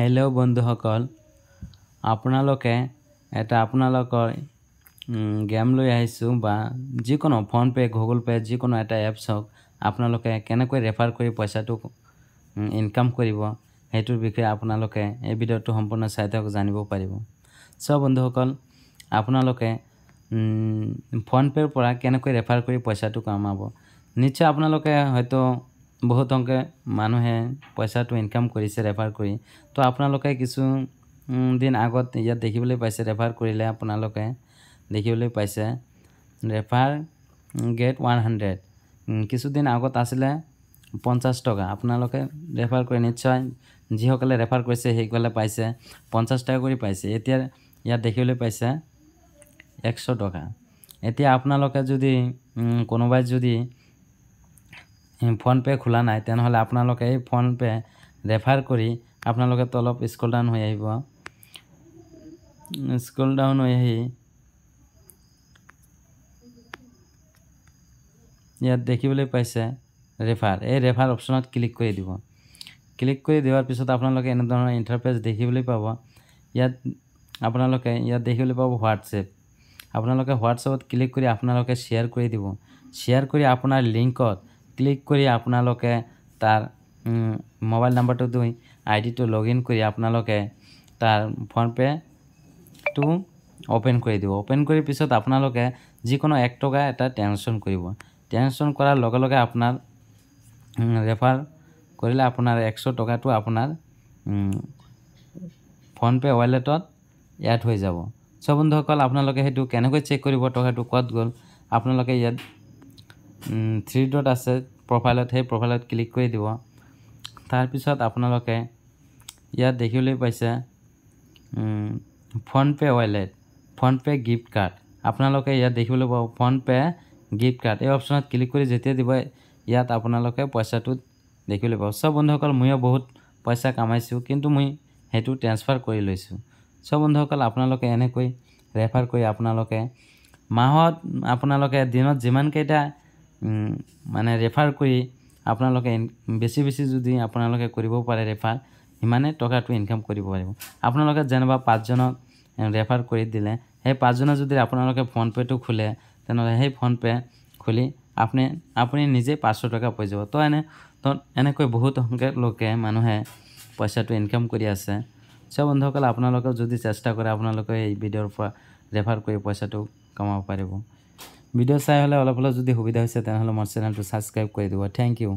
hello बंधुসকল আপোনালোকে এটা আপোনালোকৰ গেম লৈ আহিছো বা যিকোনো ফোন পে গুগল পে যিকোনো এটা এপছ হক আপোনালোকে কেনেকৈ ৰেফাৰ কৰি পইচাটো ইনকাম কৰিব হেতুৰ বিষয়ে আপোনালোকে এই ভিডিওটো সম্পূৰ্ণ চাই থাকক জানিব পাৰিব সব বন্ধুসকল আপোনালোকে ফোন পেৰ পৰা কেনেকৈ ৰেফাৰ কৰি পইচাটো কামাব নিশ্চয় আপোনালোকে হয়তো बहुत अंके मानुहे पैसा तो इनकाम करिसे रेफार करी तो आपनालोके किछु दिन आगत या देखिबले पाइसे रेफार करिले आपनालोके देखिबले पाइसे रेफार गेट 100 किछु दिन आगत आसिले 50 टका आपनालोके रेफार करि निश्चय जी हकले रेफार करिसे हेकले पाइसे 50 टका करि पाइसे एतिया या देखिबले पाइसे 100 टका एतिया आपनालोके जदि कोनोबाय जदि फोन पे खोला ना तेनहले आपनालोके फोन पे रेफार करी आपनालोके तलप स्क्रॉल डाउन হৈ আহিব स्क्रॉल डाउन হৈ আহি ইয়াত দেখিবলৈ পাইছে ৰেফাৰ এই ৰেফাৰ অপচনত ক্লিক কৰি দিব ক্লিক কৰি দিয়াৰ পিছত আপোনালোকে এনে ধৰণৰ ইন্টাৰফেস দেখিবলৈ পাব ইয়াত আপোনালোকে ইয়াত দেখিবলৈ পাব WhatsApp আপোনালোকে WhatsAppত ক্লিক কৰি আপোনালোকে শেয়াৰ কৰি দিব শেয়াৰ কৰি আপোনাৰ লিংকত क्लिक करी आपनालोके तार मोबाइल नम्बर तो दुई आईडी तो लॉगिन करी आपनालोके तार फोन पे तो ओपन करी दिबो ओपन करी पिছত आपनालोके जिकोनो 1 टका এটা ट्रांजैक्शन करिवो ट्रांजैक्शन करार लगे लगे आपनार रेफार करिले आपनार 100 टका तो आपनार फोन पे वॉलेटत ऐड হৈ যাব सब बंधुসকল आपनालोके हेतु केनेকৈ चेक करिवो टकाটো কত গল आपनालोके ইয়াত 3 डट আছে प्रोफाइलत हे प्रोफाइलत क्लिक কৰি দিব তাৰ পিছত আপোনালোকে ইয়াত দেখিবলৈ পাইছে फोन पे वॉलेट फोन पे गिफ्ट कार्ड আপোনালোকে ইয়াত দেখিবলৈ পাব फोन पे गिफ्ट कार्ड এই অপচনত ক্লিক কৰি যেতিয়া দিব ইয়াত আপোনালোকে পইচাটো দেখিবলৈ পাব সব বন্ধুসকল মই বহুত পইচা কামাইছো কিন্তু মই হেতু ট্ৰান্সফাৰ কৰি লৈছো সব বন্ধুসকল আপোনালোকে এনেকৈ ৰেফাৰ কৰি আপোনালোকে মাহত আপোনালোকে দিনত যিমান কেইটা माने रेफार करी आपनालोके बेसी बेसी जदि आपनालोके करिबो पारे रेफार हिमाने टकाটো इनकाम करिबो पारिबो आपनालोके जेनेबा 5 जनक रेफार करि दिले हे 5 जन जदि आपनालोके फोन पे तो खुले तेनले हे फोन पे खुली आपनि निजे 500 टका पाइ যাব तो एनेকৈ बहुत लोके मानुहे पैसा तो इनकाम करि আছে सब बंधुসকল आपनालोके जदि चेष्टा करे आपनालोके এই ভিডিওৰ পৰা रेफार কৰি पैसाটো কামাব পাৰিব ভিডিও চাই হলে অলপ হলে যদি সুবিধা হৈছে তেনহলে মোৰ চেনেলটো সাবস্ক্ৰাইব কৰি দিব থ্যাংক ইউ